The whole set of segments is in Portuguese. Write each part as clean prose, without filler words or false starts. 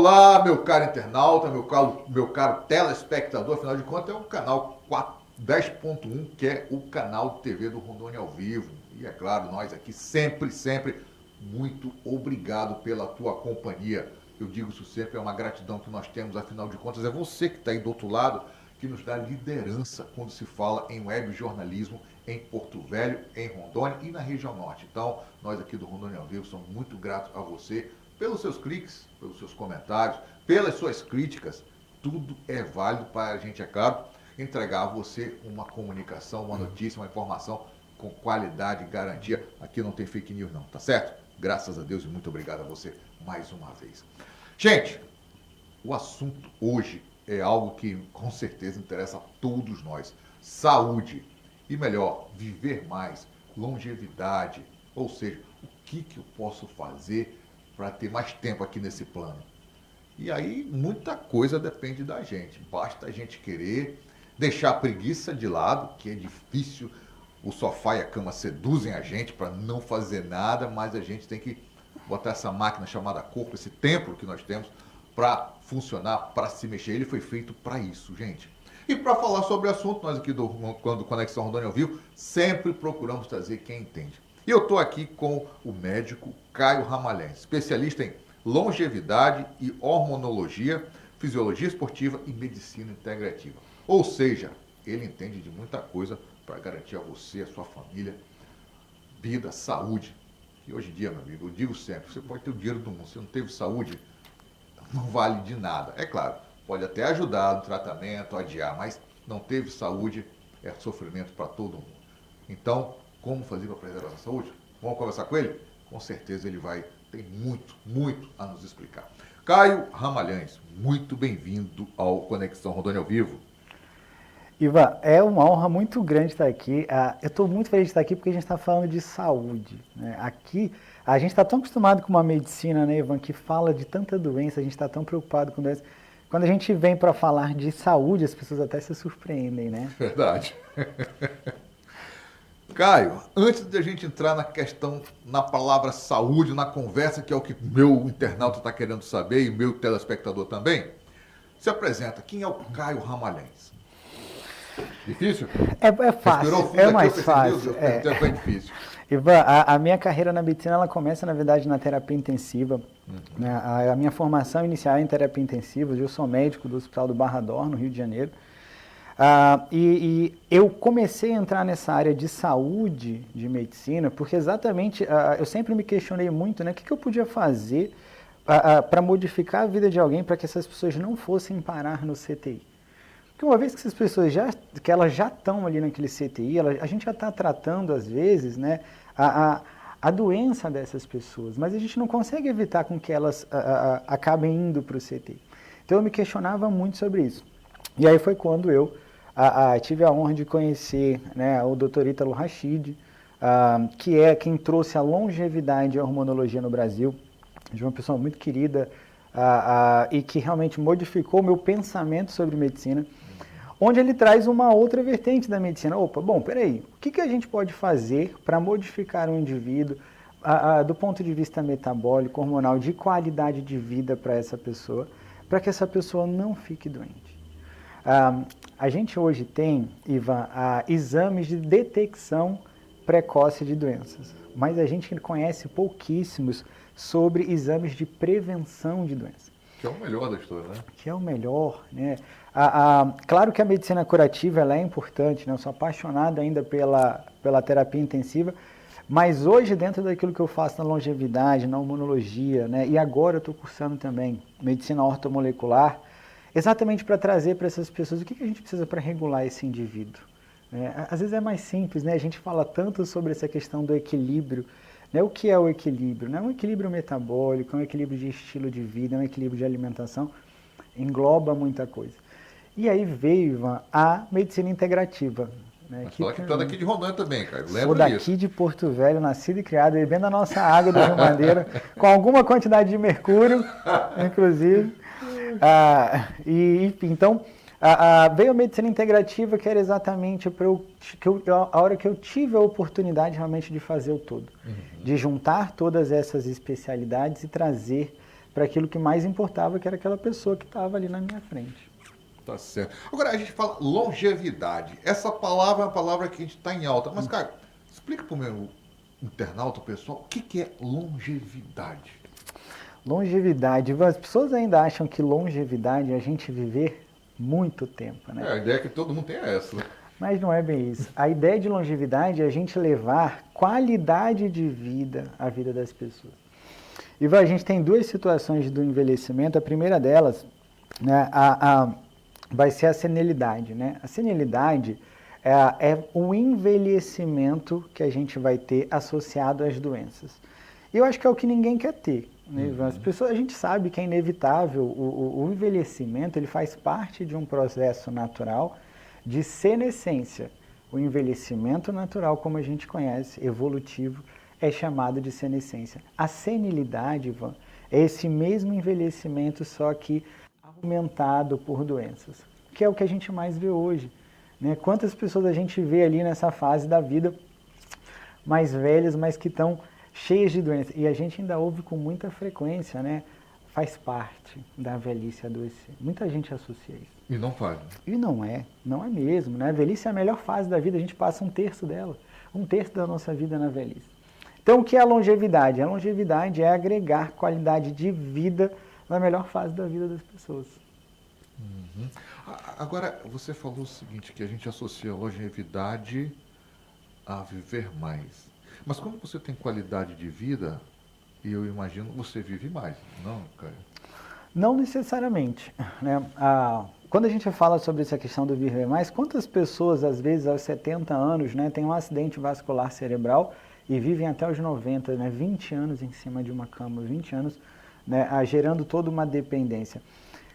Olá, meu caro internauta, meu caro telespectador, afinal de contas é o canal 10.1, que é o canal de TV do Rondônia ao vivo. E é claro, nós aqui sempre, muito obrigado pela tua companhia. Eu digo isso sempre, é uma gratidão que nós temos, afinal de contas, é você que está aí do outro lado, que nos dá liderança quando se fala em web jornalismo em Porto Velho, em Rondônia e na região norte. Então, nós aqui do Rondônia ao vivo somos muito gratos a você pelos seus cliques, pelos seus comentários, pelas suas críticas. Tudo é válido para a gente, é claro, entregar a você uma comunicação, uma notícia, uma informação com qualidade e garantia. Aqui não tem fake news não, tá certo? Graças a Deus e muito obrigado a você mais uma vez. Gente, o assunto hoje é algo que com certeza interessa a todos nós. Saúde e melhor, viver mais, longevidade, ou seja, o que eu posso fazer para ter mais tempo aqui nesse plano. E aí muita coisa depende da gente. Basta a gente querer deixar a preguiça de lado, que é difícil. O sofá e a cama seduzem a gente para não fazer nada, mas a gente tem que botar essa máquina chamada corpo, esse templo que nós temos, para funcionar, para se mexer. Ele foi feito para isso, gente. E para falar sobre o assunto, nós aqui do Conexão Rondônia ao Vivo, sempre procuramos trazer quem entende. E eu estou aqui com o médico Caio Ramalhães, especialista em longevidade e hormonologia, fisiologia esportiva e medicina integrativa. Ou seja, ele entende de muita coisa para garantir a você, a sua família, vida, saúde. E hoje em dia, meu amigo, eu digo sempre, você pode ter o dinheiro do mundo, se não teve saúde, não vale de nada. É claro, pode até ajudar no tratamento, adiar, mas não teve saúde, é sofrimento para todo mundo. Então, como fazer para preservar a saúde? Vamos conversar com ele? Com certeza ele tem muito a nos explicar. Caio Ramalhães, muito bem-vindo ao Conexão Rondônia ao Vivo. Ivan, é uma honra muito grande estar aqui. Eu estou muito feliz de estar aqui porque a gente está falando de saúde, né? Aqui, a gente está tão acostumado com uma medicina, né, Ivan, que fala de tanta doença, a gente está tão preocupado com doença. Quando a gente vem para falar de saúde, as pessoas até se surpreendem, né? Verdade. Caio, antes de a gente entrar na questão, na palavra saúde, na conversa, que é o que meu internauta está querendo saber e meu telespectador também, se apresenta. Quem é o Caio Ramalhães? Difícil? É fácil, é mais fácil. Foi difícil. Ivan, a minha carreira na medicina, ela começa, na verdade, na terapia intensiva. Né? A minha formação inicial é em terapia intensiva. Eu sou médico do Hospital do Barra d'Or, no Rio de Janeiro. E eu comecei a entrar nessa área de saúde, de medicina, porque exatamente eu sempre me questionei muito, né, o que eu podia fazer para modificar a vida de alguém, para que essas pessoas não fossem parar no CTI. Porque uma vez que essas pessoas elas já estão ali naquele CTI, a gente já está tratando, às vezes, né, a doença dessas pessoas, mas a gente não consegue evitar com que elas acabem indo para o CTI. Então eu me questionava muito sobre isso. E aí foi quando eu tive a honra de conhecer, né, o Dr. Ítalo Rachid, que é quem trouxe a longevidade e a hormonologia no Brasil, de uma pessoa muito querida e que realmente modificou o meu pensamento sobre medicina, onde ele traz uma outra vertente da medicina. Peraí, o que a gente pode fazer para modificar um indivíduo do ponto de vista metabólico, hormonal, de qualidade de vida para essa pessoa, para que essa pessoa não fique doente? A gente hoje tem, Ivan, exames de detecção precoce de doenças, mas a gente conhece pouquíssimos sobre exames de prevenção de doenças. Que é o melhor da história, né? Que é o melhor, né? Claro que a medicina curativa ela é importante, né? Eu sou apaixonado ainda pela terapia intensiva, mas hoje, dentro daquilo que eu faço na longevidade, na hormonologia, né? E agora eu estou cursando também medicina ortomolecular, exatamente para trazer para essas pessoas o que a gente precisa para regular esse indivíduo. Às vezes é mais simples, né? A gente fala tanto sobre essa questão do equilíbrio, né? O que é o equilíbrio? Né? Um equilíbrio metabólico, um equilíbrio de estilo de vida, um equilíbrio de alimentação, engloba muita coisa. E aí veio, Ivan, a medicina integrativa. Né? Mas fala que tu é daqui de Rondônia também, cara. Sou daqui de Porto Velho, nascido e criado, bebendo a nossa água do Rio Madeira, com alguma quantidade de mercúrio, inclusive. Enfim, então, veio a medicina integrativa, que era exatamente a hora que eu tive a oportunidade realmente de fazer o todo. De juntar todas essas especialidades e trazer para aquilo que mais importava, que era aquela pessoa que estava ali na minha frente. Tá certo. Agora, a gente fala longevidade. Essa palavra é uma palavra que a gente está em alta. Mas, cara, explica para o meu internauta, pessoal, o que é longevidade? Longevidade. As pessoas ainda acham que longevidade é a gente viver muito tempo, né? A ideia que todo mundo tem é essa. Mas não é bem isso. A ideia de longevidade é a gente levar qualidade de vida à vida das pessoas. Ivan, a gente tem duas situações do envelhecimento. A primeira delas, né, vai ser a senilidade, né? A senilidade é o envelhecimento que a gente vai ter associado às doenças. E eu acho que é o que ninguém quer ter, né, Ivan? As pessoas, a gente sabe que é inevitável, o envelhecimento ele faz parte de um processo natural de senescência. O envelhecimento natural, como a gente conhece, evolutivo, é chamado de senescência. A senilidade, Ivan, é esse mesmo envelhecimento, só que aumentado por doenças, que é o que a gente mais vê hoje, né? Quantas pessoas a gente vê ali nessa fase da vida mais velhas, mas que estão cheias de doenças. E a gente ainda ouve com muita frequência, né? Faz parte da velhice adoecer. Muita gente associa isso. E não faz. E não é mesmo, né? A velhice é a melhor fase da vida, a gente passa um terço dela, um terço da nossa vida na velhice. Então, o que é a longevidade? A longevidade é agregar qualidade de vida na melhor fase da vida das pessoas. Uhum. Agora, você falou o seguinte, que a gente associa a longevidade a viver mais. Mas como você tem qualidade de vida, e eu imagino você vive mais, não, Caio? Não necessariamente, né? Quando a gente fala sobre essa questão do viver mais, quantas pessoas, às vezes, aos 70 anos, né, têm um acidente vascular cerebral e vivem até os 90, né, 20 anos em cima de uma cama, 20 anos, né, gerando toda uma dependência.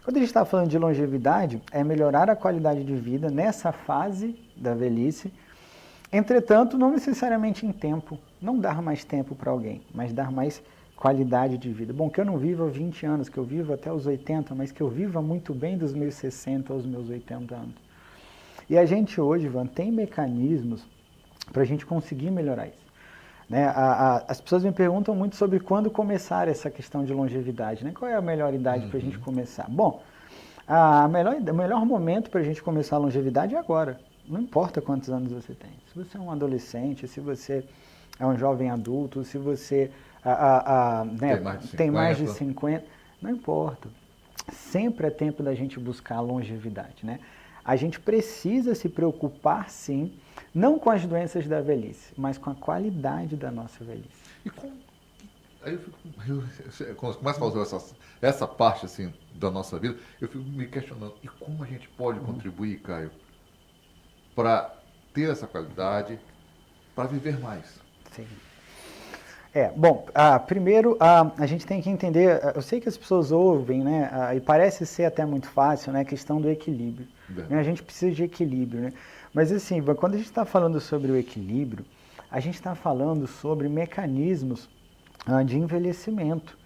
Quando a gente está falando de longevidade, é melhorar a qualidade de vida nessa fase da velhice. Entretanto, não necessariamente em tempo, não dar mais tempo para alguém, mas dar mais qualidade de vida. Bom, que eu não viva 20 anos, que eu viva até os 80, mas que eu viva muito bem dos meus 60 aos meus 80 anos. E a gente hoje, Ivan, tem mecanismos para a gente conseguir melhorar isso. Né? As pessoas me perguntam muito sobre quando começar essa questão de longevidade, né? Qual é a melhor idade para a gente começar? Bom, o melhor momento para a gente começar a longevidade é agora. Não importa quantos anos você tem. Se você é um adolescente, se você é um jovem adulto, se você né, tem mais de 50, não importa. Sempre é tempo da gente buscar a longevidade, né? A gente precisa se preocupar, sim, não com as doenças da velhice, mas com a qualidade da nossa velhice. E aí quando começa a fazer essa parte assim, da nossa vida, eu fico me questionando, e como a gente pode contribuir, Caio, para ter essa qualidade, para viver mais? Sim. Bom, primeiro a gente tem que entender, eu sei que as pessoas ouvem, né, e parece ser até muito fácil, né, a questão do equilíbrio. Né, a gente precisa de equilíbrio, né? Mas assim, quando a gente está falando sobre o equilíbrio, a gente está falando sobre mecanismos de envelhecimento.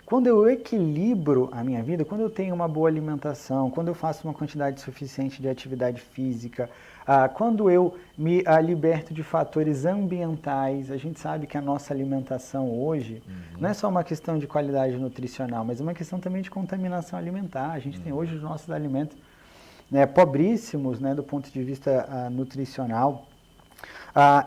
Quando eu equilibro a minha vida, quando eu tenho uma boa alimentação, quando eu faço uma quantidade suficiente de atividade física, quando eu me liberto de fatores ambientais, a gente sabe que a nossa alimentação hoje não é só uma questão de qualidade nutricional, mas é uma questão também de contaminação alimentar. A gente tem hoje os nossos alimentos, né, pobríssimos, né, do ponto de vista nutricional.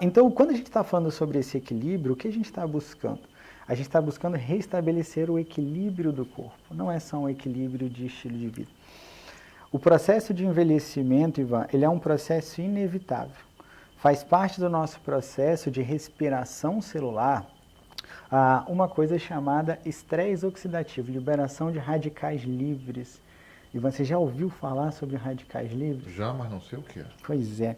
Então, quando a gente está falando sobre esse equilíbrio, o que a gente está buscando? A gente está buscando restabelecer o equilíbrio do corpo, não é só um equilíbrio de estilo de vida. O processo de envelhecimento, Ivan, ele é um processo inevitável. Faz parte do nosso processo de respiração celular uma coisa chamada estresse oxidativo, liberação de radicais livres. Ivan, você já ouviu falar sobre radicais livres? Já, mas não sei o que é. Pois é.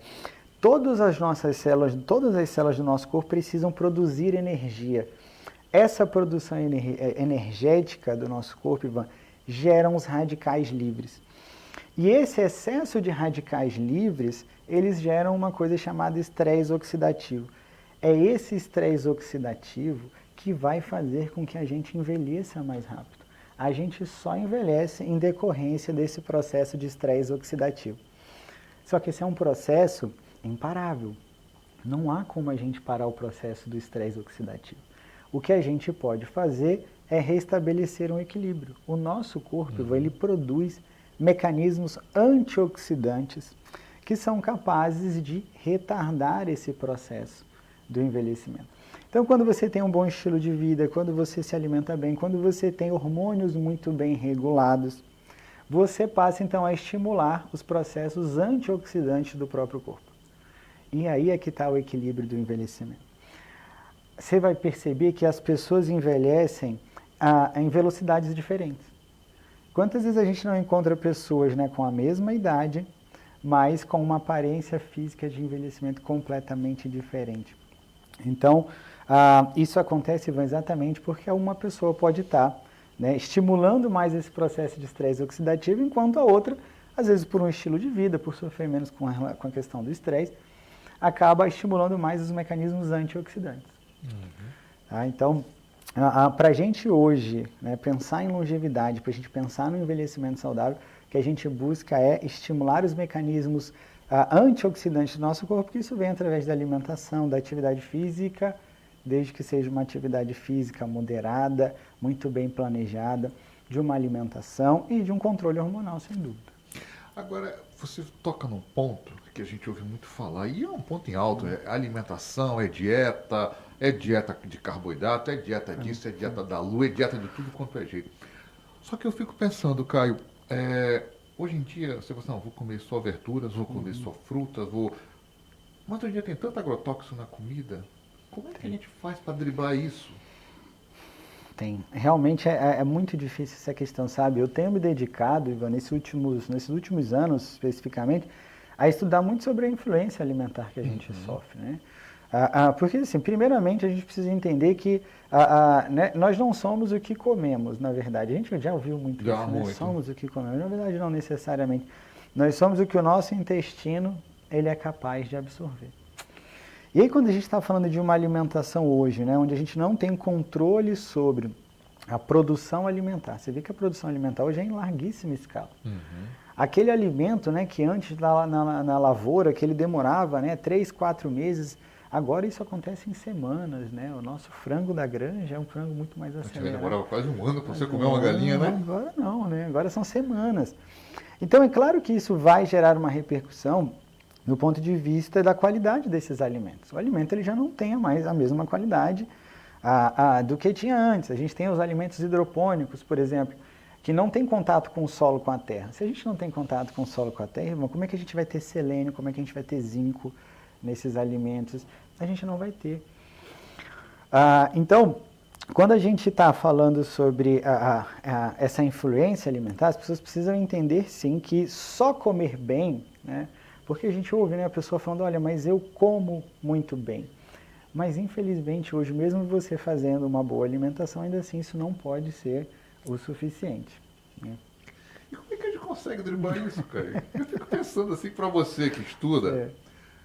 Todas as células do nosso corpo precisam produzir energia. Essa produção energética do nosso corpo, Ivan, gera os radicais livres. E esse excesso de radicais livres, eles geram uma coisa chamada estresse oxidativo. É esse estresse oxidativo que vai fazer com que a gente envelheça mais rápido. A gente só envelhece em decorrência desse processo de estresse oxidativo. Só que esse é um processo imparável. Não há como a gente parar o processo do estresse oxidativo. O que a gente pode fazer é restabelecer um equilíbrio. O nosso corpo, ele produz mecanismos antioxidantes que são capazes de retardar esse processo do envelhecimento. Então, quando você tem um bom estilo de vida, quando você se alimenta bem, quando você tem hormônios muito bem regulados, você passa então a estimular os processos antioxidantes do próprio corpo. E aí é que está o equilíbrio do envelhecimento. Você vai perceber que as pessoas envelhecem em velocidades diferentes. Quantas vezes a gente não encontra pessoas, né, com a mesma idade, mas com uma aparência física de envelhecimento completamente diferente? Então, isso acontece exatamente porque uma pessoa pode estar, né, estimulando mais esse processo de estresse oxidativo, enquanto a outra, às vezes por um estilo de vida, por sofrer menos com a questão do estresse, acaba estimulando mais os mecanismos antioxidantes. Tá? Então, para a gente hoje, né, pensar em longevidade, para a gente pensar no envelhecimento saudável, o que a gente busca é estimular os mecanismos antioxidantes do nosso corpo, que isso vem através da alimentação, da atividade física, desde que seja uma atividade física moderada, muito bem planejada, de uma alimentação e de um controle hormonal, sem dúvida. Agora, você toca num ponto que a gente ouve muito falar, e é um ponto em alto, é alimentação, é dieta de carboidrato, é dieta disso, é dieta da lua, é dieta de tudo quanto é jeito. Só que eu fico pensando, Caio, hoje em dia, você fala assim, não, vou comer só verduras, vou comer só frutas, Mas hoje em dia tem tanto agrotóxico na comida, como é que a gente faz para driblar isso? Tem. Realmente é muito difícil essa questão, sabe? Eu tenho me dedicado, Ivan, nesses últimos anos, especificamente, a estudar muito sobre a influência alimentar que a gente sofre, né? Porque, assim, primeiramente, a gente precisa entender que né, nós não somos o que comemos, na verdade. A gente já ouviu muito isso, né? Somos o que comemos. Na verdade, não necessariamente. Nós somos o que o nosso intestino ele é capaz de absorver. E aí, quando a gente está falando de uma alimentação hoje, né, onde a gente não tem controle sobre a produção alimentar, você vê que a produção alimentar hoje é em larguíssima escala. Aquele alimento, né, que antes na lavoura, que ele demorava, né, 3, 4 meses, agora isso acontece em semanas, né? O nosso frango da granja é um frango muito mais acelerado. Demorava quase um ano para você comer uma galinha, né? Agora não, né? Agora são semanas. Então, é claro que isso vai gerar uma repercussão do ponto de vista da qualidade desses alimentos. O alimento ele já não tem mais a mesma qualidade do que tinha antes. A gente tem os alimentos hidropônicos, por exemplo, que não tem contato com o solo, com a terra. Se a gente não tem contato com o solo, com a terra, irmão, como é que a gente vai ter selênio, como é que a gente vai ter zinco nesses alimentos? A gente não vai ter. Então, quando a gente está falando sobre essa influência alimentar, as pessoas precisam entender, sim, que só comer bem, né? Porque a gente ouve, né, a pessoa falando, olha, mas eu como muito bem. Mas, infelizmente, hoje, mesmo você fazendo uma boa alimentação, ainda assim isso não pode ser o suficiente, né? E como é que a gente consegue driblar isso, cara? Eu fico pensando assim, para você que estuda,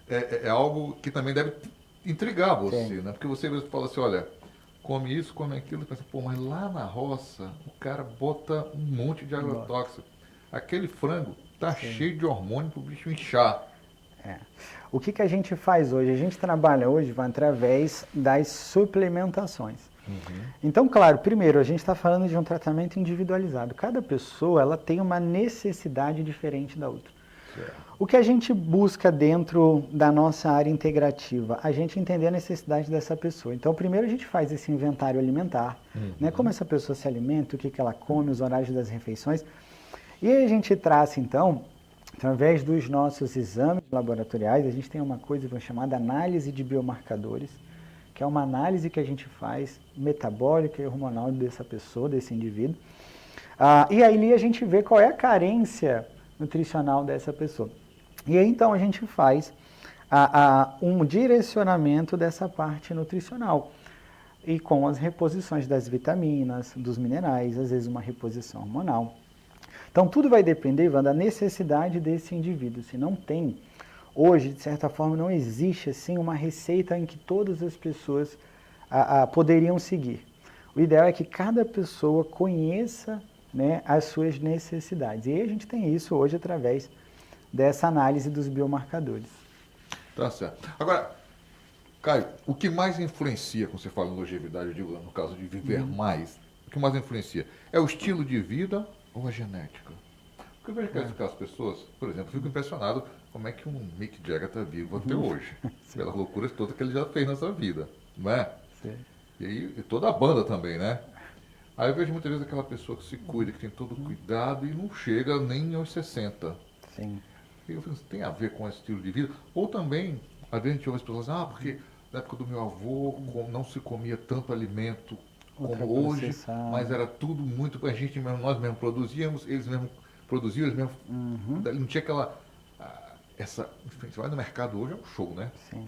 é algo que também deve intrigar você, né? Porque você fala assim, olha, come isso, come aquilo, e pensa, pô, mas lá na roça o cara bota um monte de agrotóxico. Aquele frango tá cheio de hormônio pro bicho inchar. O que a gente faz hoje? A gente trabalha hoje através das suplementações. Então, claro, primeiro, a gente está falando de um tratamento individualizado. Cada pessoa ela tem uma necessidade diferente da outra. O que a gente busca dentro da nossa área integrativa? A gente entender a necessidade dessa pessoa. Então, primeiro a gente faz esse inventário alimentar, né? Como essa pessoa se alimenta, o que ela come, os horários das refeições. E aí a gente traça, então, através dos nossos exames laboratoriais, a gente tem uma coisa chamada análise de biomarcadores, que é uma análise que a gente faz metabólica e hormonal dessa pessoa, desse indivíduo. E aí a gente vê qual é a carência nutricional dessa pessoa. E aí então a gente faz um direcionamento dessa parte nutricional. E com as reposições das vitaminas, dos minerais, às vezes uma reposição hormonal. Então tudo vai depender, Ivan, da necessidade desse indivíduo. Se não tem, hoje, de certa forma, não existe assim uma receita em que todas as pessoas poderiam seguir. O ideal é que cada pessoa conheça, né, as suas necessidades. E aí a gente tem isso hoje através dessa análise dos biomarcadores. Tá certo. Agora, Caio, o que mais influencia, quando você fala em longevidade, eu digo no caso de viver mais, que mais influencia? É o estilo de vida ou a genética? Porque eu vejo que aquelas pessoas, por exemplo, eu fico impressionado como é que um Mick Jagger está vivo até hoje, pelas loucuras todas que ele já fez nessa vida, não é? Sim. E toda a banda também, né? Aí eu vejo muitas vezes aquela pessoa que se cuida, que tem todo cuidado e não chega nem aos 60. Sim. E eu falo, tem a ver com esse estilo de vida? Ou também, às vezes a gente ouve as pessoas, porque na época do meu avô não se comia tanto alimento como hoje, mas era tudo muito, a gente mesmo, nós mesmos produzíamos, eles mesmos produziam, eles mesmos, não tinha aquela, enfim, você vai no mercado hoje, é um show, né? Sim.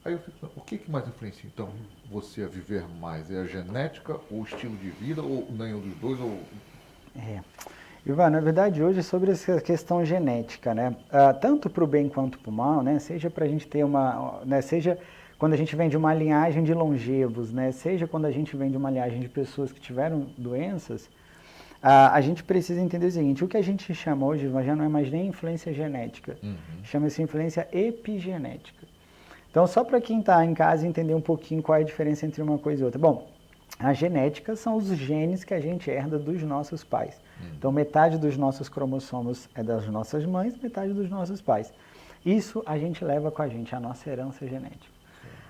Aí eu fico, o que mais influencia, então, você a viver mais? É a genética, ou o estilo de vida, ou nenhum dos dois, ou... Ivan, na verdade, hoje é sobre essa questão genética, né? Tanto para o bem quanto para o mal, né? Seja para a gente ter seja quando a gente vem de uma linhagem de longevos, né? Seja quando a gente vem de uma linhagem de pessoas que tiveram doenças, a gente precisa entender o seguinte, o que a gente chama hoje, Ivan, já não é mais nem influência genética, chama-se influência epigenética. Então, só para quem está em casa entender um pouquinho qual é a diferença entre uma coisa e outra. Bom, a genética são os genes que a gente herda dos nossos pais. Então, metade dos nossos cromossomos é das nossas mães, metade dos nossos pais. Isso a gente leva com a gente, a nossa herança genética.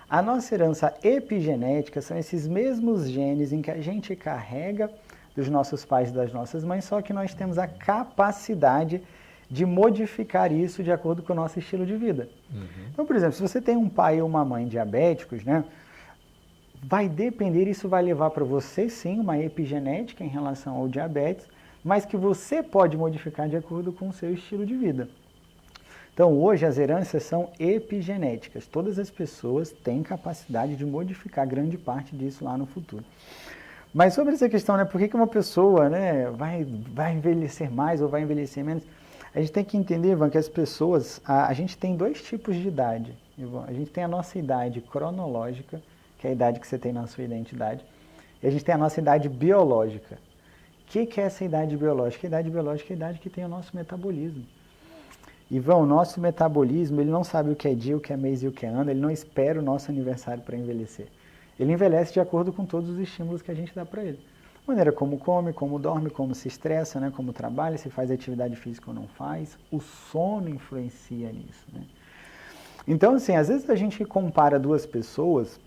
A nossa herança epigenética são esses mesmos genes em que a gente carrega dos nossos pais e das nossas mães, só que nós temos a capacidade de modificar isso de acordo com o nosso estilo de vida. Então, por exemplo, se você tem um pai e uma mãe diabéticos, né, vai depender, isso vai levar para você sim uma epigenética em relação ao diabetes, mas que você pode modificar de acordo com o seu estilo de vida. Então, hoje as heranças são epigenéticas. Todas as pessoas têm capacidade de modificar grande parte disso lá no futuro. Mas sobre essa questão, né, por que uma pessoa, né, vai envelhecer mais ou vai envelhecer menos? A gente tem que entender, Ivan, que as pessoas, a gente tem dois tipos de idade. Ivan. A gente tem a nossa idade cronológica, que é a idade que você tem na sua identidade, e a gente tem a nossa idade biológica. O que é essa idade biológica? A idade biológica é a idade que tem o nosso metabolismo. Ivan, o nosso metabolismo, ele não sabe o que é dia, o que é mês e o que é ano, ele não espera o nosso aniversário para envelhecer. Ele envelhece de acordo com todos os estímulos que a gente dá para ele. A maneira como come, como dorme, como se estressa, né, como trabalha, se faz atividade física ou não faz. O sono influencia nisso. Né? Então, assim, às vezes a gente compara duas pessoas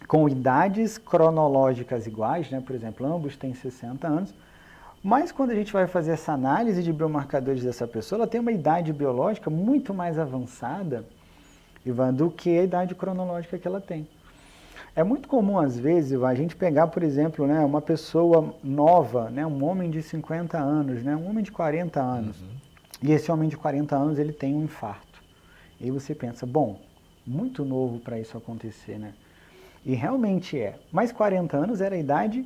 com idades cronológicas iguais, né? Por exemplo, ambos têm 60 anos, mas quando a gente vai fazer essa análise de biomarcadores dessa pessoa, ela tem uma idade biológica muito mais avançada, Ivan, do que a idade cronológica que ela tem. É muito comum, às vezes, Ivan, a gente pegar, por exemplo, né, uma pessoa nova, né, um homem de 50 anos, né, um homem de 40 anos, e esse homem de 40 anos ele tem um infarto. E aí você pensa, bom, muito novo para isso acontecer, né? E realmente é. Mas 40 anos era a idade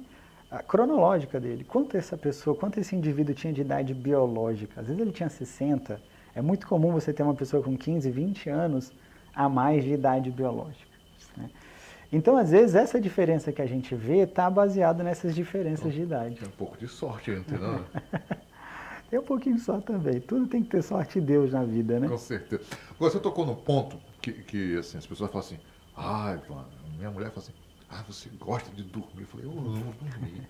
cronológica dele. Quanto esse indivíduo tinha de idade biológica? Às vezes ele tinha 60. É muito comum você ter uma pessoa com 15, 20 anos a mais de idade biológica. Né? Então, às vezes, essa diferença que a gente vê está baseada nessas diferenças de idade. Tem um pouco de sorte, entendeu? Tem um pouquinho só também. Tudo tem que ter sorte de Deus na vida, né? Com certeza. Agora, você tocou num ponto que assim, as pessoas falam assim, Ivan, minha mulher fala assim, você gosta de dormir? Eu falei, eu amo dormir.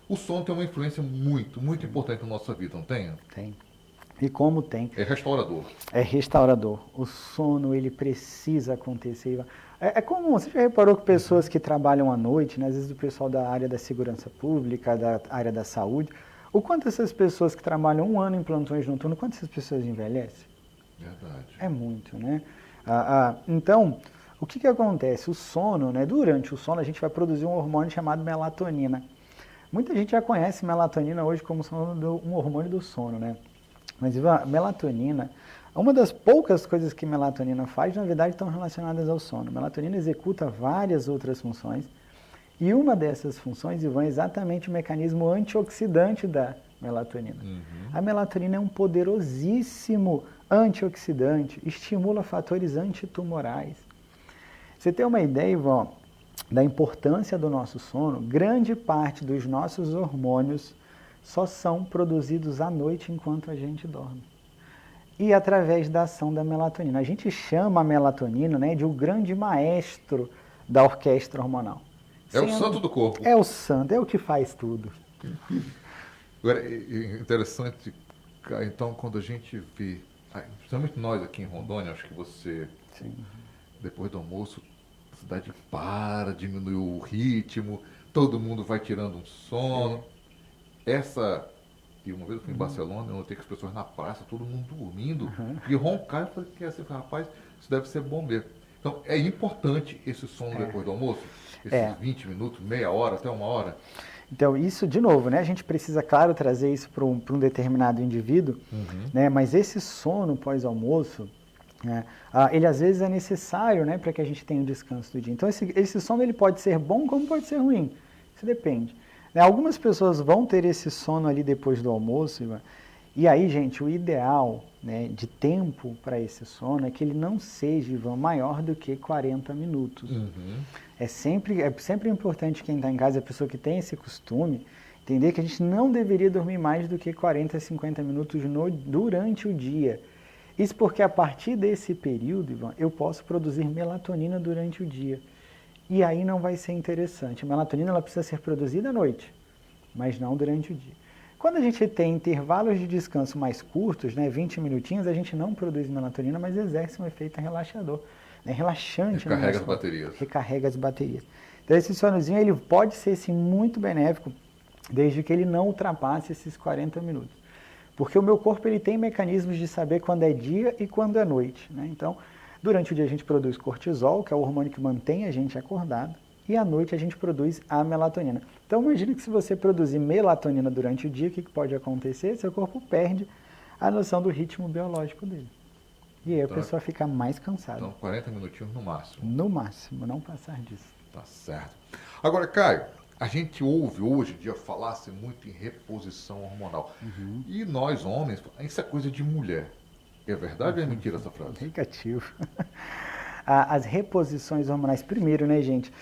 O sono tem uma influência muito, muito importante na nossa vida, não tem? Tem. E como tem? É restaurador. É restaurador. O sono, ele precisa acontecer. É comum, você já reparou que pessoas que trabalham à noite, né, às vezes o pessoal da área da segurança pública, da área da saúde, o quanto essas pessoas que trabalham um ano em plantões noturnos, quanto essas pessoas envelhecem? Verdade. É muito, né? Então, o que acontece? O sono, né, durante o sono a gente vai produzir um hormônio chamado melatonina. Muita gente já conhece melatonina hoje como um hormônio do sono, né? Mas, Ivan, melatonina, uma das poucas coisas que melatonina faz, na verdade, estão relacionadas ao sono. Melatonina executa várias outras funções, e uma dessas funções, Ivan, é exatamente o mecanismo antioxidante da melatonina. A melatonina é um poderosíssimo antioxidante, estimula fatores antitumorais. Você tem uma ideia, Ivan, da importância do nosso sono? Grande parte dos nossos hormônios só são produzidos à noite enquanto a gente dorme. E através da ação da melatonina. A gente chama a melatonina, né, de o grande maestro da orquestra hormonal. É o santo do corpo. É o santo, é o que faz tudo. Agora, é interessante, então, quando a gente vê, principalmente nós aqui em Rondônia, acho que você, Sim. depois do almoço, a cidade para, diminui o ritmo, todo mundo vai tirando um sono. E uma vez eu fui em Barcelona, eu notei que as pessoas na praça, todo mundo dormindo, e roncar, eu falei, rapaz, isso deve ser bom mesmo. Então, é importante esse sono depois do almoço? Esses 20 minutos, meia hora, até uma hora? Então, isso, de novo, né? A gente precisa, claro, trazer isso para um determinado indivíduo, né? Mas esse sono pós-almoço, né? Ele às vezes é necessário, né? Para que a gente tenha o descanso do dia. Então, esse sono ele pode ser bom como pode ser ruim. Isso depende. Né? Algumas pessoas vão ter esse sono ali depois do almoço, Ivan, e aí, gente, o ideal, né, de tempo para esse sono é que ele não seja, Ivan, maior do que 40 minutos. É sempre importante quem está em casa, a pessoa que tem esse costume, entender que a gente não deveria dormir mais do que 40, 50 minutos durante o dia. Isso porque a partir desse período, Ivan, eu posso produzir melatonina durante o dia. E aí não vai ser interessante. A melatonina ela precisa ser produzida à noite, mas não durante o dia. Quando a gente tem intervalos de descanso mais curtos, né, 20 minutinhos, a gente não produz melatonina, mas exerce um efeito relaxador, né, relaxante. Recarrega as baterias. Recarrega as baterias. Então esse sonozinho ele pode ser sim muito benéfico, desde que ele não ultrapasse esses 40 minutos. Porque o meu corpo ele tem mecanismos de saber quando é dia e quando é noite. Né? Então, durante o dia a gente produz cortisol, que é o hormônio que mantém a gente acordado, e à noite a gente produz a melatonina. Então imagine que se você produzir melatonina durante o dia, o que pode acontecer? Seu corpo perde a noção do ritmo biológico dele. E aí a pessoa fica mais cansada. Então 40 minutinhos no máximo. No máximo, não passar disso. Tá certo. Agora, Caio, a gente ouve hoje em dia falar-se muito em reposição hormonal. E nós, homens, isso é coisa de mulher. É verdade ou é mentira essa frase? Negativo. As reposições hormonais, primeiro, né, gente?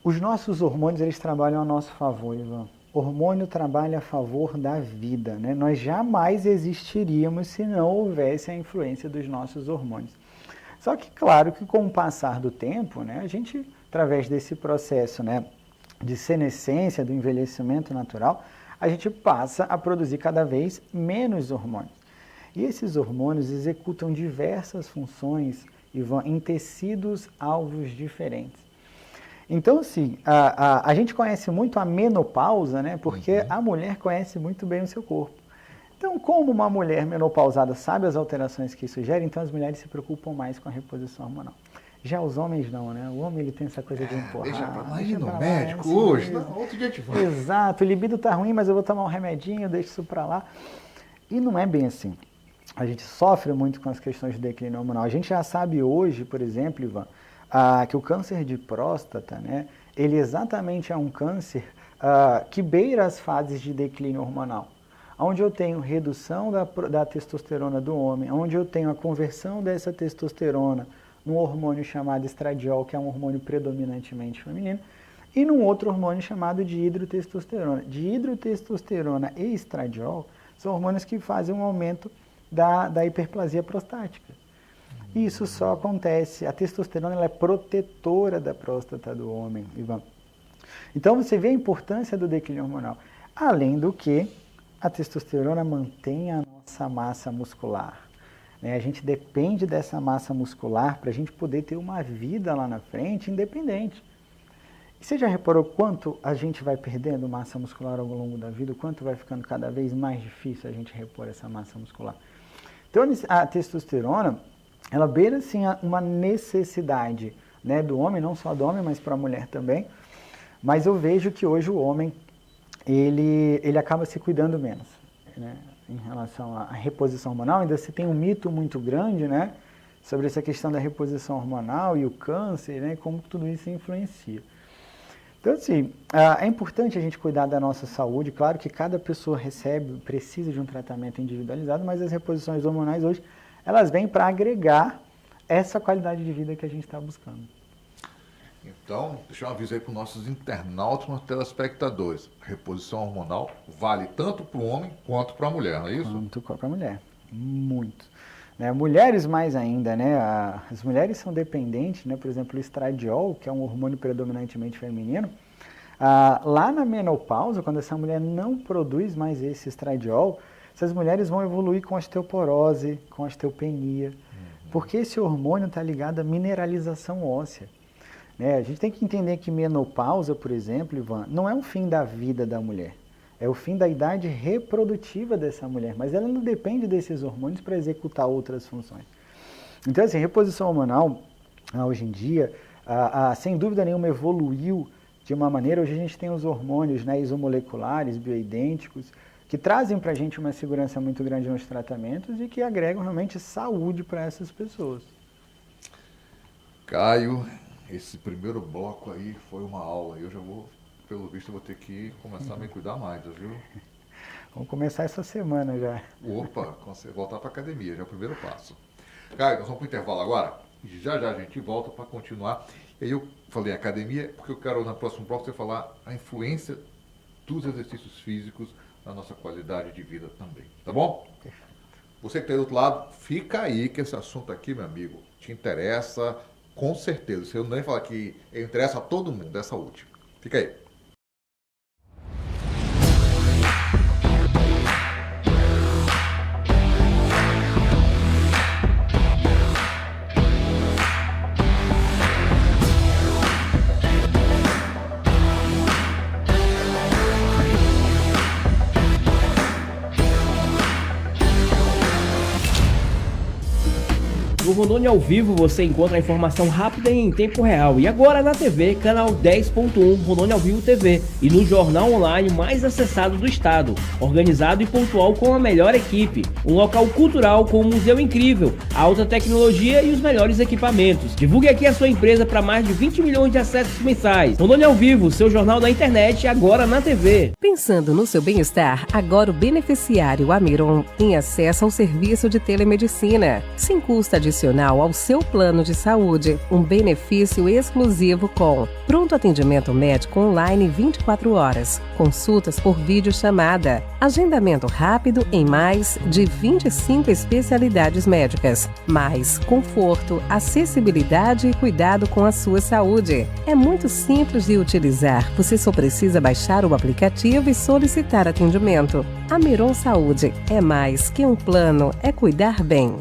Os nossos hormônios, eles trabalham a nosso favor, Ivan. O hormônio trabalha a favor da vida, né? Nós jamais existiríamos se não houvesse a influência dos nossos hormônios. Só que, claro, que com o passar do tempo, né, a gente, através desse processo, né, de senescência, do envelhecimento natural, a gente passa a produzir cada vez menos hormônios. E esses hormônios executam diversas funções, Ivan, em tecidos alvos diferentes. Então, assim, a gente conhece muito a menopausa, né? Porque a mulher conhece muito bem o seu corpo. Então, como uma mulher menopausada sabe as alterações que isso gera, então as mulheres se preocupam mais com a reposição hormonal. Já os homens não, né? O homem ele tem essa coisa de empurrar. Deixa pra lá, ir no médico hoje, não, outro dia te vai. Exato, o libido tá ruim, mas eu vou tomar um remedinho, deixo isso pra lá. E não é bem assim. A gente sofre muito com as questões de declínio hormonal. A gente já sabe hoje, por exemplo, Ivan, que o câncer de próstata, né, ele exatamente é um câncer que beira as fases de declínio hormonal. Onde eu tenho redução da testosterona do homem, onde eu tenho a conversão dessa testosterona num hormônio chamado estradiol, que é um hormônio predominantemente feminino, e num outro hormônio chamado de hidrotestosterona. Dihidrotestosterona e estradiol são hormônios que fazem um aumento da hiperplasia prostática. Isso só acontece, a testosterona ela é protetora da próstata do homem, Ivan. Então você vê a importância do declínio hormonal. Além do que, a testosterona mantém a nossa massa muscular. Né? A gente depende dessa massa muscular para a gente poder ter uma vida lá na frente independente. E você já reparou quanto a gente vai perdendo massa muscular ao longo da vida? O quanto vai ficando cada vez mais difícil a gente repor essa massa muscular? Então a testosterona, ela beira sim uma necessidade, né, do homem, não só do homem, mas para a mulher também. Mas eu vejo que hoje o homem, ele acaba se cuidando menos, né, em relação à reposição hormonal. Ainda se tem um mito muito grande, né, sobre essa questão da reposição hormonal e o câncer, né, como tudo isso influencia. Então, assim, é importante a gente cuidar da nossa saúde. Claro que cada pessoa precisa de um tratamento individualizado, mas as reposições hormonais hoje, elas vêm para agregar essa qualidade de vida que a gente está buscando. Então, deixa eu avisar aí para os nossos internautas, nossos telespectadores. A reposição hormonal vale tanto para o homem quanto para a mulher, não é isso? Quanto para a mulher. Muito. Né? Mulheres mais ainda, né? As mulheres são dependentes, né? Por exemplo, o estradiol, que é um hormônio predominantemente feminino, Lá na menopausa, quando essa mulher não produz mais esse estradiol, essas mulheres vão evoluir com osteoporose, com osteopenia, porque esse hormônio está ligado à mineralização óssea. A gente tem que entender que menopausa, por exemplo, Ivan, não é o fim da vida da mulher. É o fim da idade reprodutiva dessa mulher, mas ela não depende desses hormônios para executar outras funções. Então, assim, reposição hormonal, hoje em dia, sem dúvida nenhuma, evoluiu de uma maneira. Hoje a gente tem os hormônios, né, isomoleculares, bioidênticos, que trazem para a gente uma segurança muito grande nos tratamentos e que agregam realmente saúde para essas pessoas. Caio, esse primeiro bloco aí foi uma aula. Eu já vou, pelo visto, vou ter que começar a me cuidar mais, viu? Vamos começar essa semana já. Opa, voltar para a academia, já é o primeiro passo. Caio, nós vamos para o intervalo agora. Já a gente volta para continuar. E aí eu falei academia, porque eu quero, no próximo bloco, você falar a influência dos exercícios físicos na nossa qualidade de vida também. Tá bom? Você que está aí do outro lado, fica aí que esse assunto aqui, meu amigo, te interessa com certeza. Se eu nem falar que interessa a todo mundo, essa última. Fica aí. No Rondônia ao Vivo você encontra a informação rápida e em tempo real. E agora na TV, canal 10.1 Rondônia ao Vivo TV. E no jornal online mais acessado do estado. Organizado e pontual com a melhor equipe. Um local cultural com um museu incrível, alta tecnologia e os melhores equipamentos. Divulgue aqui a sua empresa para mais de 20 milhões de acessos mensais. Rondônia ao Vivo, seu jornal da internet, agora na TV. Pensando no seu bem-estar, agora o beneficiário Amiron tem acesso ao serviço de telemedicina, sem custo adicional ao seu plano de saúde. Um benefício exclusivo com pronto atendimento médico online 24 horas, consultas por videochamada, agendamento rápido em mais de 25 especialidades médicas, mais conforto, acessibilidade e cuidado com a sua saúde. É muito simples de utilizar, você só precisa baixar o aplicativo e solicitar atendimento. Amiron Saúde é mais que um plano, é cuidar bem.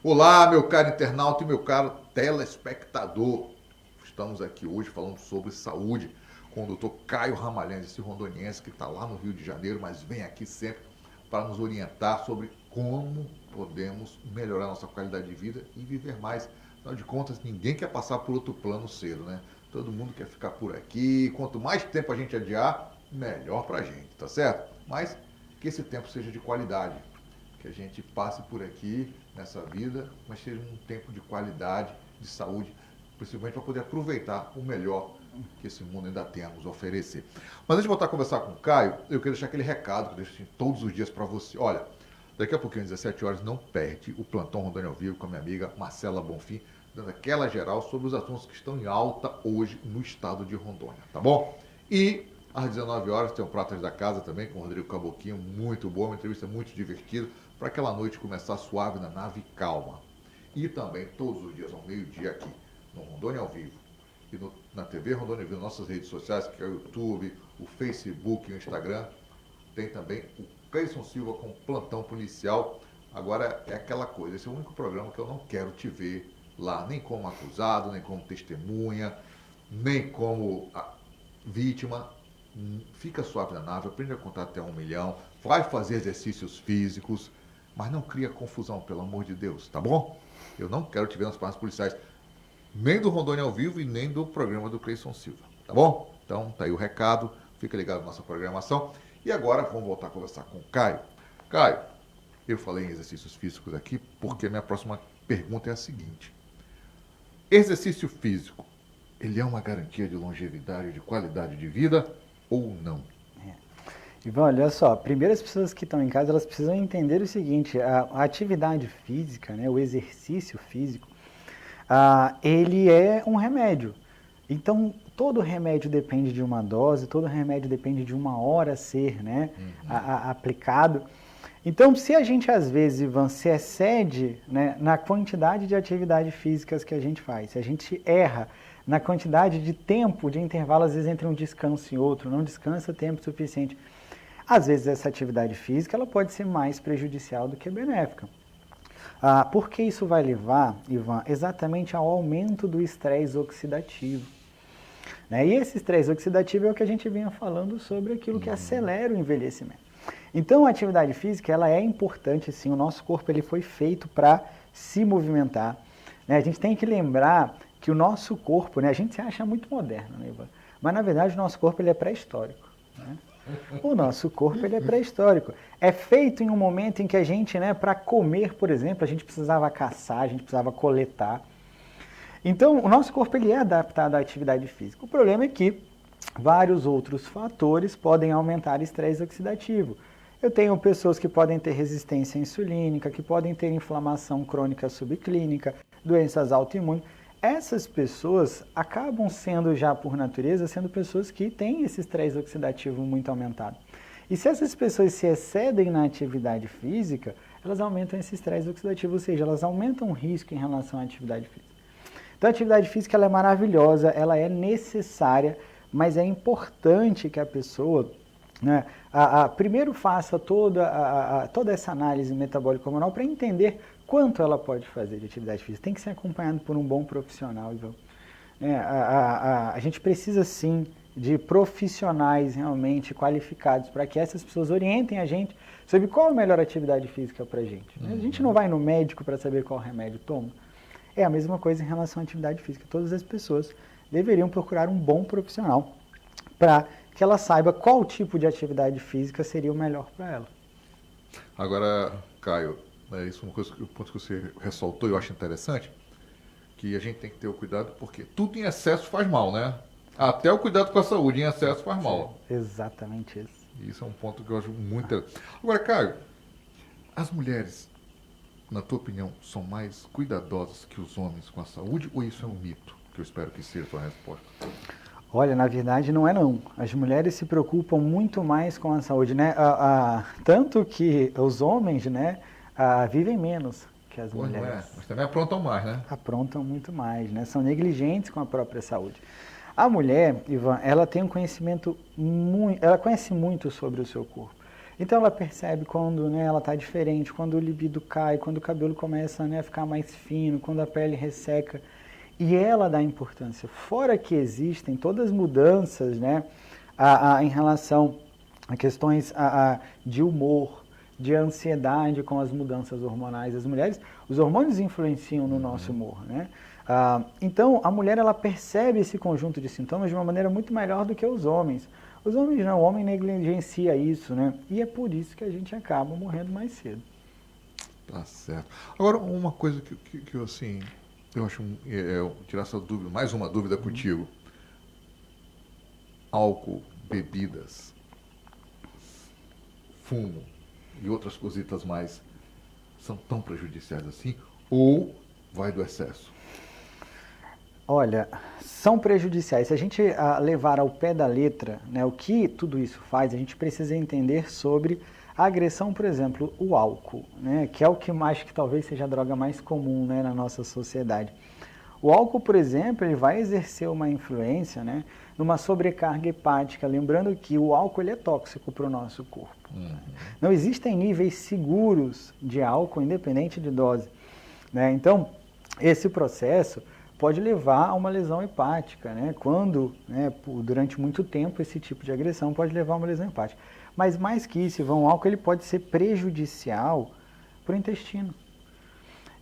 Olá, meu caro internauta e meu caro telespectador. Estamos aqui hoje falando sobre saúde com o doutor Caio Ramalhães, esse rondoniense que está lá no Rio de Janeiro, mas vem aqui sempre para nos orientar sobre como podemos melhorar nossa qualidade de vida e viver mais. Afinal de contas, ninguém quer passar por outro plano cedo, né? Todo mundo quer ficar por aqui. Quanto mais tempo a gente adiar, melhor para a gente, tá certo? Mas que esse tempo seja de qualidade. Que a gente passe por aqui nessa vida, mas seja um tempo de qualidade, de saúde, principalmente para poder aproveitar o melhor que esse mundo ainda tem a nos oferecer. Mas antes de voltar a conversar com o Caio, eu quero deixar aquele recado que eu deixo assim, todos os dias para você. Olha, daqui a pouquinho, às 17 horas, não perde o Plantão Rondônia ao Vivo com a minha amiga Marcela Bonfim, dando aquela geral sobre os assuntos que estão em alta hoje no estado de Rondônia, tá bom? E às 19 horas tem o Pratas da Casa também, com o Rodrigo Caboquinho, muito boa, uma entrevista muito divertida, para aquela noite começar suave na nave calma. E também todos os dias ao meio-dia aqui, no Rondônia ao Vivo. E na TV Rondônia ao Vivo, nossas redes sociais, que é o YouTube, o Facebook e o Instagram. Tem também o Cleison Silva com Plantão Policial. Agora é aquela coisa, esse é o único programa que eu não quero te ver lá, nem como acusado, nem como testemunha, nem como vítima. Fica suave na nave, aprende a contar até 1 milhão, vai fazer exercícios físicos, mas não cria confusão, pelo amor de Deus, tá bom? Eu não quero te ver nas páginas policiais, nem do Rondônia ao Vivo e nem do programa do Cleison Silva, tá bom? Então, tá aí o recado, fica ligado na nossa programação. E agora, vamos voltar a conversar com o Caio. Caio, eu falei em exercícios físicos aqui, porque a minha próxima pergunta é a seguinte. Exercício físico, ele é uma garantia de longevidade, de qualidade de vida? ou não? Ivan, olha só, primeiro as pessoas que estão em casa, elas precisam entender o seguinte, a atividade física, né, o exercício físico, ele é um remédio. Então, todo remédio depende de uma dose, todo remédio depende de uma hora a ser, né, aplicado. Então, se a gente, às vezes, Ivan, se excede, né, na quantidade de atividades físicas que a gente faz, se a gente erra na quantidade de tempo, de intervalo, às vezes, entre um descanso e outro, não descansa tempo suficiente, às vezes essa atividade física ela pode ser mais prejudicial do que benéfica. Porque isso vai levar, Ivan, exatamente ao aumento do estresse oxidativo. Né? E esse estresse oxidativo é o que a gente vinha falando sobre aquilo que acelera o envelhecimento. Então a atividade física ela é importante sim, o nosso corpo ele foi feito para se movimentar. Né? A gente tem que lembrar que o nosso corpo, né, a gente se acha muito moderno, né, Ivan? Mas na verdade o nosso corpo ele é pré-histórico. Né? O nosso corpo ele é pré-histórico. É feito em um momento em que a gente, né, para comer, por exemplo, a gente precisava caçar, a gente precisava coletar. Então, o nosso corpo ele é adaptado à atividade física. O problema é que vários outros fatores podem aumentar o estresse oxidativo. Eu tenho pessoas que podem ter resistência insulínica, que podem ter inflamação crônica subclínica, doenças autoimunes. Essas pessoas acabam sendo já por natureza, sendo pessoas que têm esse estresse oxidativo muito aumentado. E se essas pessoas se excedem na atividade física, elas aumentam esse estresse oxidativo, ou seja, elas aumentam o risco em relação à atividade física. Então a atividade física ela é maravilhosa, ela é necessária, mas é importante que a pessoa, né, primeiro faça toda essa análise metabólica hormonal para entender quanto ela pode fazer de atividade física. Tem que ser acompanhado por um bom profissional, Ivan. A gente precisa sim de profissionais realmente qualificados para que essas pessoas orientem a gente sobre qual a melhor atividade física para a gente. A gente não vai no médico para saber qual remédio toma. É a mesma coisa em relação à atividade física. Todas as pessoas deveriam procurar um bom profissional para que ela saiba qual tipo de atividade física seria o melhor para ela. Agora, Caio, isso é uma coisa, o ponto que você ressaltou, eu acho interessante, que a gente tem que ter o cuidado, porque tudo em excesso faz mal, né? Até o cuidado com a saúde em excesso faz mal. Exatamente isso. Isso é um ponto que eu acho muito interessante. Agora, Caio, as mulheres, na tua opinião, são mais cuidadosas que os homens com a saúde, ou isso é um mito? Que eu espero que seja a tua resposta. Olha, na verdade não é não. As mulheres se preocupam muito mais com a saúde, né? Tanto que os homens, né, vivem menos que as mulheres. Não é, mas também aprontam mais, né? Aprontam muito mais, né? São negligentes com a própria saúde. A mulher, Ivan, ela tem um conhecimento ela conhece muito sobre o seu corpo. Então ela percebe quando, né, ela está diferente, quando o libido cai, quando o cabelo começa, né, a ficar mais fino, quando a pele resseca. E ela dá importância. Fora que existem todas as mudanças, né, em relação a questões de humor, de ansiedade com as mudanças hormonais das mulheres, os hormônios influenciam no nosso humor, né? Então, a mulher ela percebe esse conjunto de sintomas de uma maneira muito melhor do que os homens. Os homens não, o homem negligencia isso, né? E é por isso que a gente acaba morrendo mais cedo. Tá certo. Agora, uma coisa que eu, assim, eu acho, tirar essa dúvida, mais uma dúvida contigo. Álcool, bebidas, fumo e outras cositas mais são tão prejudiciais assim? Ou vai do excesso? Olha, são prejudiciais. Se a gente levar ao pé da letra, né, o que tudo isso faz, a gente precisa entender sobre a agressão, por exemplo, o álcool, né, que é o que mais que talvez seja a droga mais comum, né, na nossa sociedade. O álcool, por exemplo, ele vai exercer uma influência, né, numa sobrecarga hepática, lembrando que o álcool ele é tóxico para o nosso corpo. Não existem níveis seguros de álcool, independente de dose, né? Então, esse processo pode levar a uma lesão hepática, né? Quando, né, durante muito tempo, esse tipo de agressão pode levar a uma lesão hepática. Mas mais que isso, o álcool ele pode ser prejudicial para o intestino.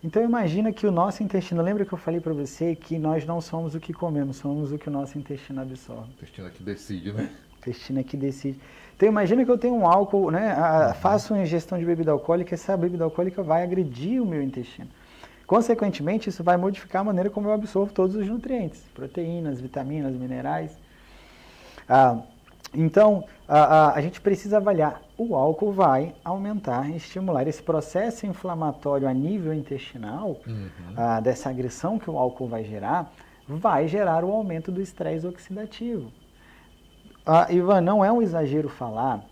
Então imagina que o nosso intestino, lembra que eu falei para você que nós não somos o que comemos, somos o que o nosso intestino absorve. O intestino é que decide, né? O intestino é que decide. Então imagina que eu tenho um álcool, né, faço uma ingestão de bebida alcoólica, essa bebida alcoólica vai agredir o meu intestino. Consequentemente, isso vai modificar a maneira como eu absorvo todos os nutrientes, proteínas, vitaminas, minerais. Então, a gente precisa avaliar. O álcool vai aumentar e estimular esse processo inflamatório a nível intestinal, dessa agressão que o álcool vai gerar o aumento do estresse oxidativo. Ivan, não é um exagero falar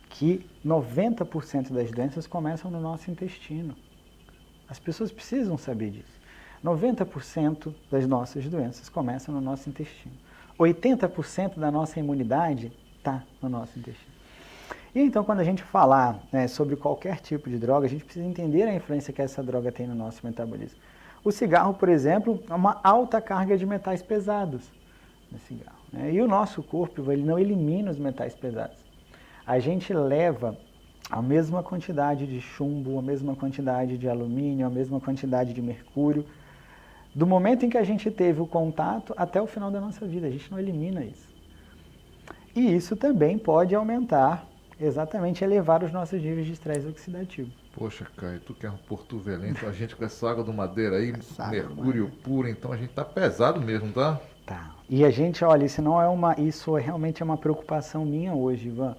que 90% das doenças começam no nosso intestino. As pessoas precisam saber disso. 90% das nossas doenças começam no nosso intestino. 80% da nossa imunidade está no nosso intestino. E então, quando a gente falar, né, sobre qualquer tipo de droga, a gente precisa entender a influência que essa droga tem no nosso metabolismo. O cigarro, por exemplo, é uma alta carga de metais pesados no cigarro, né? E o nosso corpo, ele não elimina os metais pesados. A gente leva a mesma quantidade de chumbo, a mesma quantidade de alumínio, a mesma quantidade de mercúrio, do momento em que a gente teve o contato até o final da nossa vida. A gente não elimina isso. E isso também pode aumentar, exatamente, elevar os nossos níveis de estresse oxidativo. Poxa, Caio, tu que é um porto-velhense, a gente com essa água do Madeira aí, mercúrio puro, então a gente tá pesado mesmo, tá? Tá. E a gente, olha, isso realmente é uma preocupação minha hoje, Ivan.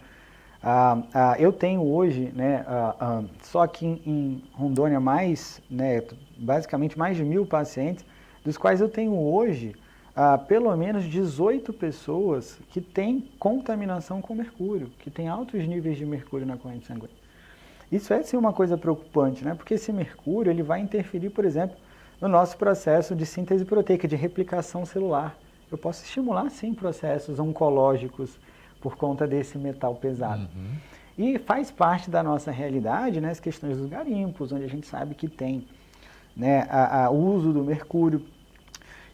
Eu tenho hoje, né, só aqui em Rondônia, basicamente mais de 1.000 pacientes, dos quais eu tenho hoje pelo menos 18 pessoas que têm contaminação com mercúrio, que têm altos níveis de mercúrio na corrente sanguínea. Isso é sim uma coisa preocupante, né? Porque esse mercúrio ele vai interferir, por exemplo, no nosso processo de síntese proteica, de replicação celular. Eu posso estimular, sim, processos oncológicos por conta desse metal pesado. E faz parte da nossa realidade, né, as questões dos garimpos, onde a gente sabe que tem, né, o uso do mercúrio.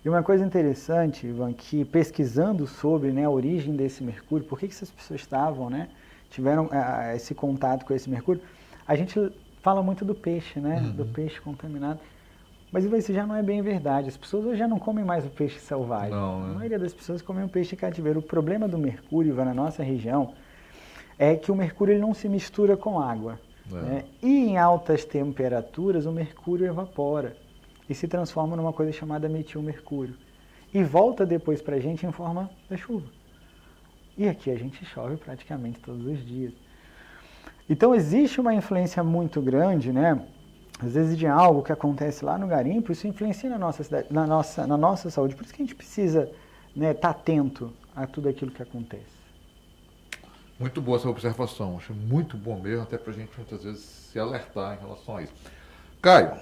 E uma coisa interessante, Ivan, que pesquisando sobre, né, a origem desse mercúrio, por que essas pessoas tiveram esse contato com esse mercúrio, a gente fala muito do peixe, né, do peixe contaminado. Mas isso já não é bem verdade. As pessoas hoje já não comem mais o peixe selvagem. Não, né? A maioria das pessoas comem o peixe de cativeiro. O problema do mercúrio, Ivan, na nossa região, é que o mercúrio ele não se mistura com água. Né? E em altas temperaturas, o mercúrio evapora e se transforma numa coisa chamada metilmercúrio. E volta depois para a gente em forma da chuva. E aqui a gente chove praticamente todos os dias. Então existe uma influência muito grande, né? Às vezes de algo que acontece lá no garimpo, isso influencia na nossa cidade, na nossa saúde. Por isso que a gente precisa, né, estar atento a tudo aquilo que acontece. Muito boa essa observação, acho muito bom mesmo, até para a gente muitas vezes se alertar em relação a isso. Caio,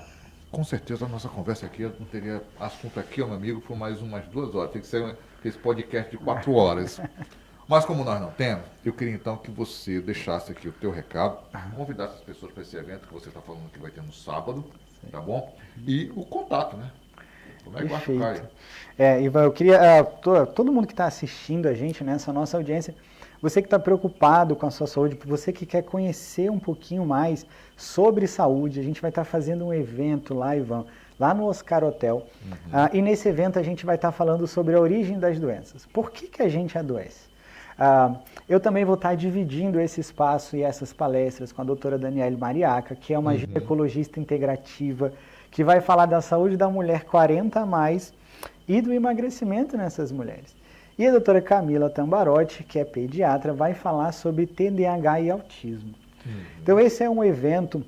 com certeza a nossa conversa aqui, eu não teria assunto aqui, meu amigo, por mais umas 2 horas, tem que ser esse podcast de 4 horas. Mas como nós não temos, eu queria então que você deixasse aqui o teu recado, convidasse as pessoas para esse evento que você está falando que vai ter no sábado, tá bom? E o contato, né? Como é que vai ficar? Ivan, eu queria, todo mundo que está assistindo a gente, nessa nossa audiência, você que está preocupado com a sua saúde, você que quer conhecer um pouquinho mais sobre saúde, a gente vai estar fazendo um evento lá, Ivan, lá no Oscar Hotel. E nesse evento a gente vai estar falando sobre a origem das doenças. Por que a gente adoece? Eu também vou estar dividindo esse espaço e essas palestras com a doutora Daniele Mariaca, que é uma ginecologista integrativa, que vai falar da saúde da mulher 40 a mais e do emagrecimento nessas mulheres. E a doutora Camila Tambarotti, que é pediatra, vai falar sobre TDAH e autismo. Então esse é um evento,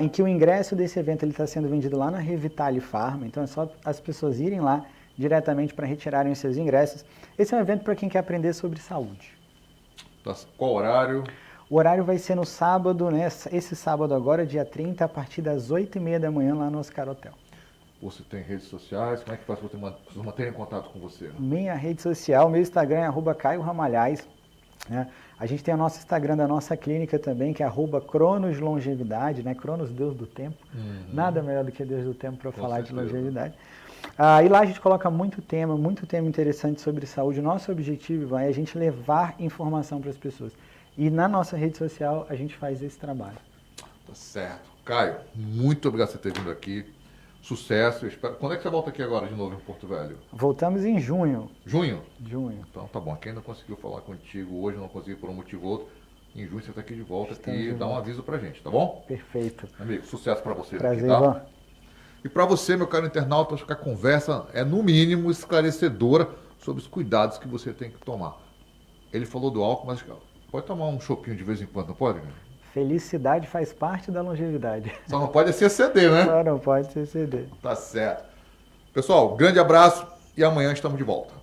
em que o ingresso desse evento está sendo vendido lá na Revitale Pharma, então é só as pessoas irem lá diretamente para retirarem os seus ingressos. Esse é um evento para quem quer aprender sobre saúde. Qual horário? O horário vai ser no sábado, né? Esse sábado agora, dia 30, a partir das 8h30 da manhã, lá no Oscar Hotel. Você tem redes sociais? Como é que faz para você manter em contato com você? Minha rede social, meu Instagram é @caioramalhais. Né? A gente tem o nosso Instagram da nossa clínica também, que é @cronoslongevidade, né? Cronos, Deus do tempo. Nada melhor do que Deus do tempo para falar de longevidade. E lá a gente coloca muito tema interessante sobre saúde. O nosso objetivo é a gente levar informação para as pessoas. E na nossa rede social a gente faz esse trabalho. Tá certo. Caio, muito obrigado por você ter vindo aqui. Sucesso. Quando é que você volta aqui agora de novo em Porto Velho? Voltamos em junho. Junho? Junho. Então tá bom. Quem não conseguiu falar contigo hoje, não conseguiu por um motivo ou outro, em junho você está aqui de volta e dá um aviso pra gente, tá bom? Perfeito. Amigo, sucesso para você. Prazer, aqui, tá? Ivan. E para você, meu caro internauta, acho que a conversa é no mínimo esclarecedora sobre os cuidados que você tem que tomar. Ele falou do álcool, mas pode tomar um chopinho de vez em quando, não pode? Felicidade faz parte da longevidade. Só não pode ser CD, né? Só não pode ser CD. Tá certo. Pessoal, grande abraço e amanhã estamos de volta.